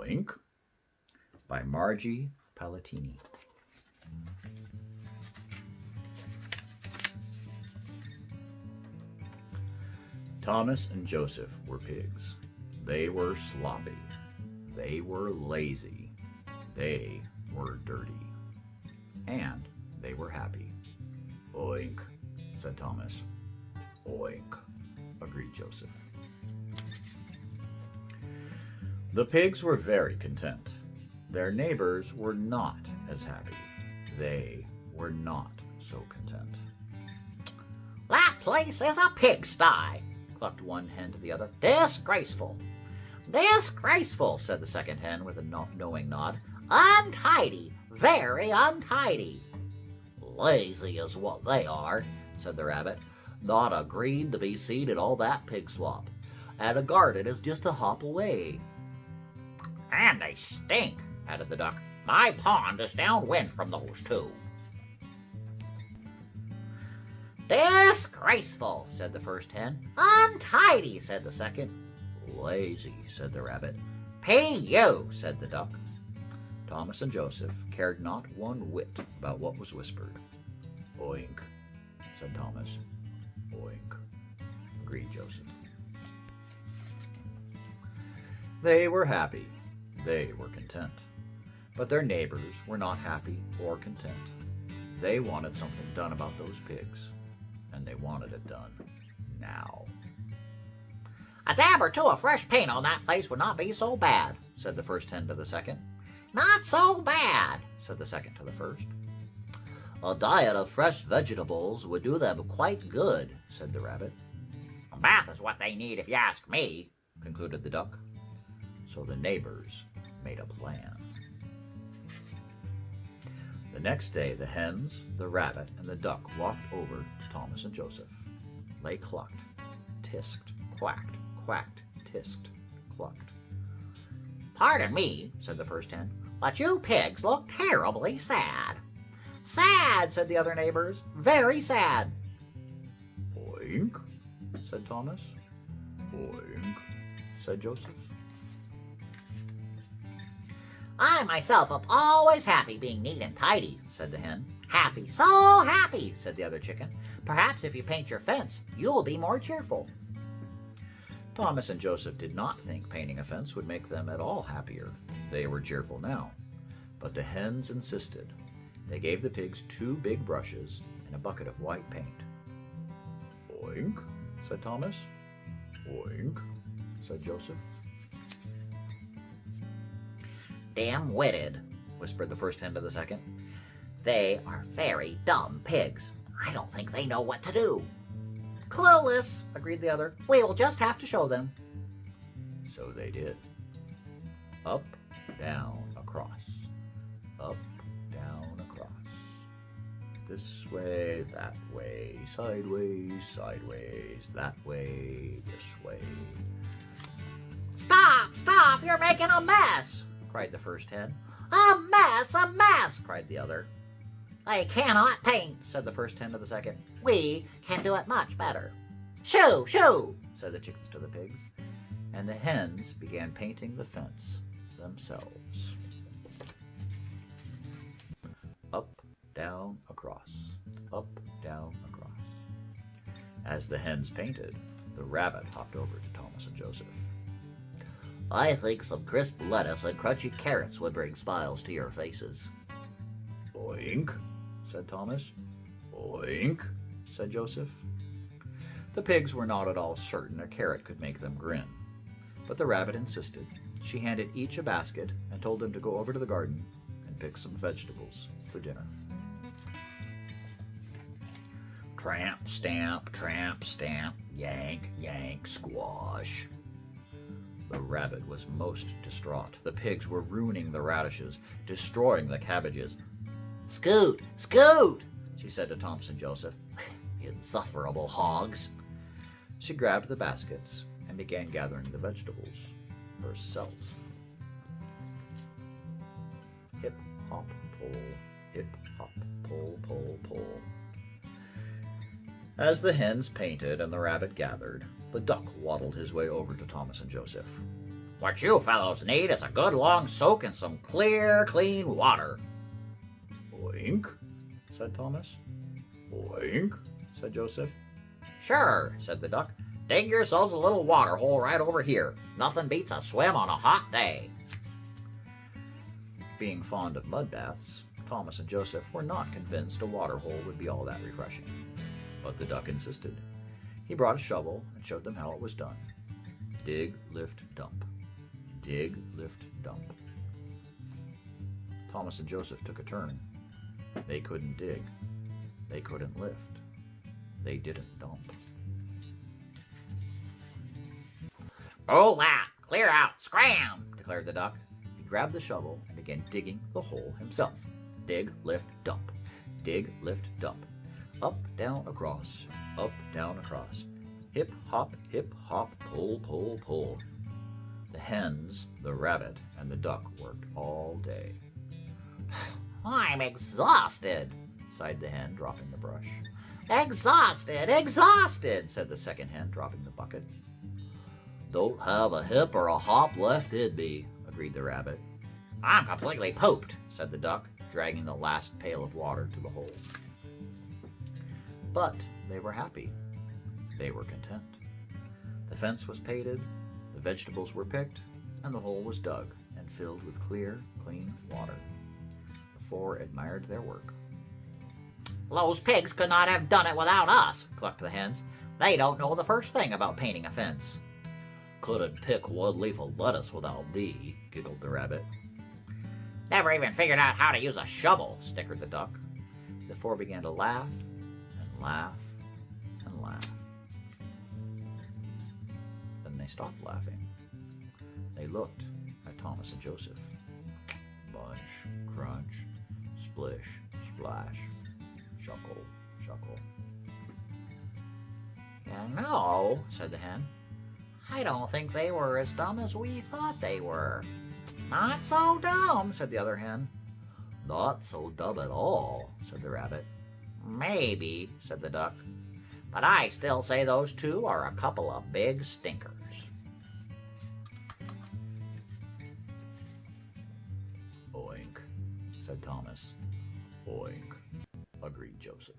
Oink by Margie Palatini. Thomas and Joseph were pigs. They were sloppy. They were lazy. They were dirty. And they were happy. Oink, said Thomas. Oink, agreed Joseph. The pigs were very content. Their neighbors were not as happy. They were not so content. That place is a pigsty, clucked one hen to the other. Disgraceful. Disgraceful, said the second hen with a knowing nod. Untidy, very untidy. Lazy is what they are, said the rabbit. Not a green to be seen in all that pig slop. And a garden is just a hop away. And they stink, added the duck. My pond is downwind from those two. Disgraceful, said the first hen. Untidy, said the second. Lazy, said the rabbit. P.U., said the duck. Thomas and Joseph cared not one whit about what was whispered. Oink, said Thomas. Oink, agreed Joseph. They were happy. They were content. But their neighbors were not happy or content. They wanted something done about those pigs, and they wanted it done now. A dab or two of fresh paint on that place would not be so bad, said the first hen to the second. Not so bad, said the second to the first. A diet of fresh vegetables would do them quite good, said the rabbit. A bath is what they need if you ask me, concluded the duck. So the neighbors made a plan. The next day, the hens, the rabbit, and the duck walked over to Thomas and Joseph. They clucked, tisked, quacked, quacked, tisked, clucked. Pardon me, said the first hen, but you pigs look terribly sad. Sad, said the other neighbors, very sad. Oink, said Thomas. Oink, said Joseph. I myself am always happy being neat and tidy, said the hen. Happy, so happy, said the other chicken. Perhaps if you paint your fence, you'll be more cheerful. Thomas and Joseph did not think painting a fence would make them at all happier. They were cheerful now. But the hens insisted. They gave the pigs 2 big brushes and a bucket of white paint. Oink, said Thomas. Oink, said Joseph. Dim-witted, whispered the first hen to the second. They are very dumb pigs. I don't think they know what to do. Clueless, agreed the other. We'll just have to show them. So they did. Up, down, across. Up, down, across. This way, that way, sideways, sideways, that way, this way. Stop, stop, you're making a mess, cried the first hen. A mess, cried the other. They cannot paint, said the first hen to the second. We can do it much better. Shoo, shoo, said the chickens to the pigs, and the hens began painting the fence themselves. Up, down, across. Up, down, across. As the hens painted, the rabbit hopped over to Thomas and Joseph. I think some crisp lettuce and crunchy carrots would bring smiles to your faces. Oink, said Thomas. Oink, said Joseph. The pigs were not at all certain a carrot could make them grin, but the rabbit insisted. She handed each a basket and told them to go over to the garden and pick some vegetables for dinner. Tramp, stamp, yank, yank, squash. The rabbit was most distraught. The pigs were ruining the radishes, destroying the cabbages. Scoot, scoot, she said to Thomas and Joseph. Insufferable hogs. She grabbed the baskets and began gathering the vegetables herself. Hip, hop, pull, hip, hop, pull, pull, pull. As the hens painted and the rabbit gathered, the duck waddled his way over to Thomas and Joseph. What you fellows need is a good long soak in some clear, clean water. Oink, said Thomas. Oink, said Joseph. Sure, said the duck. Dig yourselves a little water hole right over here. Nothing beats a swim on a hot day. Being fond of mud baths, Thomas and Joseph were not convinced a water hole would be all that refreshing. But the duck insisted. He brought a shovel and showed them how it was done. Dig, lift, dump. Dig, lift, dump. Thomas and Joseph took a turn. They couldn't dig. They couldn't lift. They didn't dump. Oh, that! Clear out! Scram! Declared the duck. He grabbed the shovel and began digging the hole himself. Dig, lift, dump. Dig, lift, dump. Up, down, across. Up, down, across. Hip, hop, pull, pull, pull. The hens, the rabbit, and the duck worked all day. I'm exhausted, Sighed the hen, dropping the brush. exhausted, exhausted. Said the second hen, dropping the bucket. Don't have a hip or a hop left in me, Agreed the rabbit. I'm completely pooped. Said the duck, dragging the last pail of water to the hole. But they were happy. They were content. The fence was painted, the vegetables were picked, and the hole was dug and filled with clear, clean water. The four admired their work. Those pigs could not have done it without us, clucked the hens. They don't know the first thing about painting a fence. couldn't pick one leaf of lettuce without me, Giggled the rabbit. Never even figured out how to use a shovel, Snickered the duck. The four began to laugh and laugh and laugh. Then they stopped laughing. They looked at Thomas and Joseph. Bunch, crunch, splish, splash, shuckle, shuckle. You know, said the hen, I don't think they were as dumb as we thought they were. Not so dumb, said the other hen. Not so dumb at all, Said the rabbit. Maybe, said the duck. But I still say those two are a couple of big stinkers. Oink, said Thomas. Oink, agreed Joseph.